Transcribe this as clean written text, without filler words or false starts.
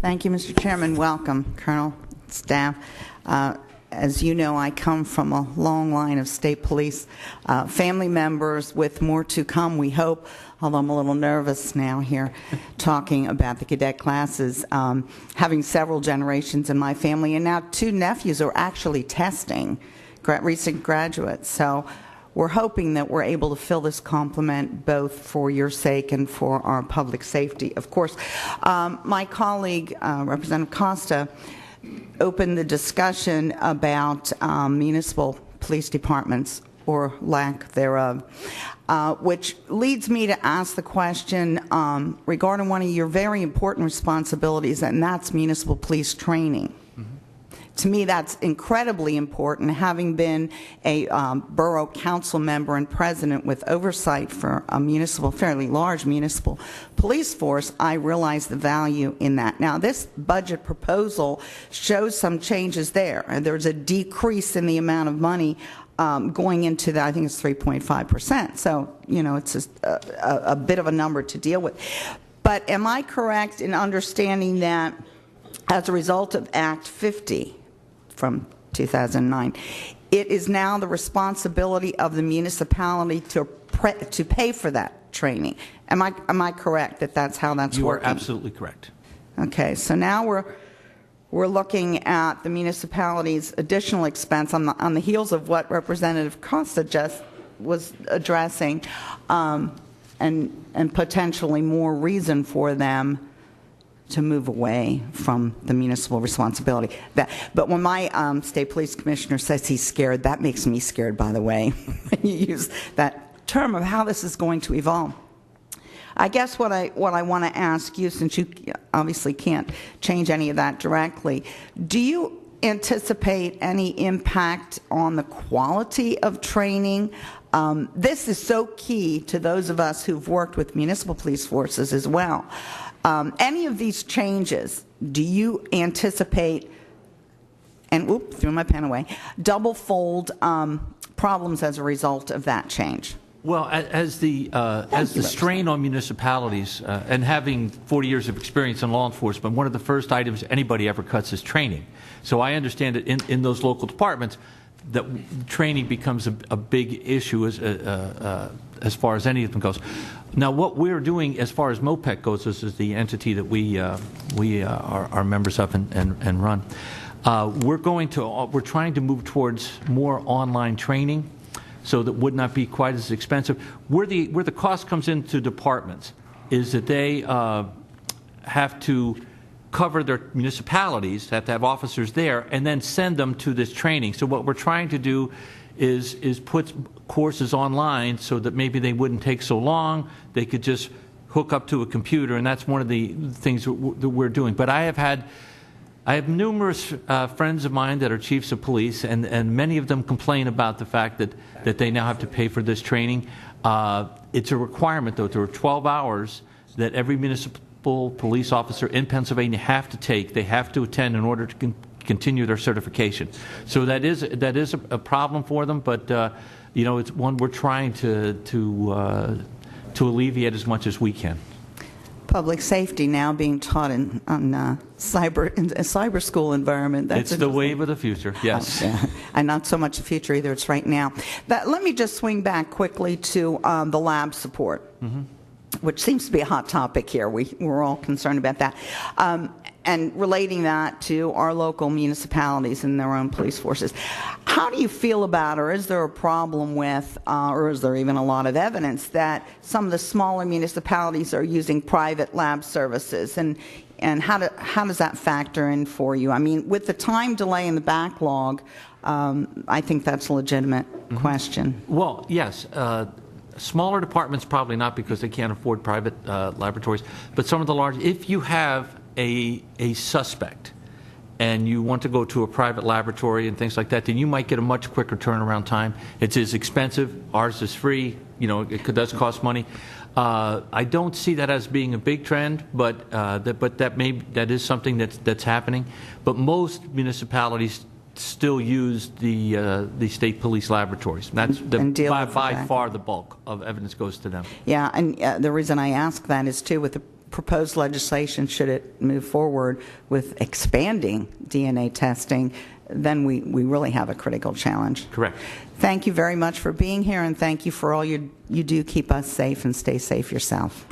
Thank you, Mr. Chairman. Welcome, Colonel, staff. As you know, I come from a long line of state police family members with more to come, we hope, although I'm a little nervous now here talking about the cadet classes. Having several generations in my family, and now 2 nephews are actually testing, recent graduates. So we're hoping that we're able to fill this complement both for your sake and for our public safety. Of course, my colleague, Representative Costa, opened the discussion about municipal police departments, or lack thereof, which leads me to ask the question regarding one of your very important responsibilities, and that's municipal police training. To me, that's incredibly important. Having been a borough council member and president with oversight for a municipal, fairly large municipal police force, I realize the value in that. Now, this budget proposal shows some changes there, and there's a decrease in the amount of money going into that. I think it's 3.5%. So, you know, it's just a bit of a number to deal with. But am I correct in understanding that as a result of Act 50, from 2009, it is now the responsibility of the municipality to pay for that training? Am I correct that that's how that's working? You are absolutely correct. Okay, so now we're looking at the municipality's additional expense on the heels of what Representative Costa just was addressing, and potentially more reason for them to move away from the municipal responsibility. But when my state police commissioner says he's scared, that makes me scared, by the way, when you use that term of how this is going to evolve. I guess what I want to ask you, since you obviously can't change any of that directly, do you anticipate any impact on the quality of training? This is so key to those of us who've worked with municipal police forces as well. Any of these changes, do you anticipate, and whoop, threw my pen away, double-fold problems as a result of that change? Well, as the strain on municipalities, and having 40 years of experience in law enforcement, one of the first items anybody ever cuts is training. So I understand that in those local departments, that training becomes a big issue as far as any of them goes. Now, what we're doing as far as MOPEC goes, this is the entity that we are members of and run. We're trying to move towards more online training, so that would not be quite as expensive. Where the cost comes into departments is that they have to cover their municipalities, have to have officers there, and then send them to this training. So what we're trying to do is put courses online so that maybe they wouldn't take so long. They could just hook up to a computer, and that's one of the things that we're doing. But I have numerous friends of mine that are chiefs of police, and many of them complain about the fact that they now have to pay for this training. It's a requirement, though. There are 12 hours that every municipal police officer in Pennsylvania have to take. They have to attend in order to continue their certification. So that is a problem for them, but you know, it's one we're trying to alleviate as much as we can. Public safety now being taught in a cyber school environment. It's the wave of the future, yes. Yeah. And not so much the future either, it's right now. Let me just swing back quickly to the lab support, which seems to be a hot topic here. We're all concerned about that. And relating that to our local municipalities and their own police forces. How do you feel about, or is there a problem with, or is there even a lot of evidence that some of the smaller municipalities are using private lab services? And how does that factor in for you? I mean, with the time delay in the backlog, I think that's a legitimate question. Well, yes. Smaller departments probably not, because they can't afford private laboratories. But some of the large, if you have a suspect and you want to go to a private laboratory and things like that, then you might get a much quicker turnaround time. It's as expensive. Ours is free. You know, it does cost money. I don't see that as being a big trend, but that is something that's happening. But most municipalities still use the state police laboratories. That's by far the bulk of evidence goes to them. Yeah, and the reason I ask that is too, with the proposed legislation, should it move forward with expanding DNA testing, then we really have a critical challenge. Correct. Thank you very much for being here, and thank you for all you do. Keep us safe and stay safe yourself.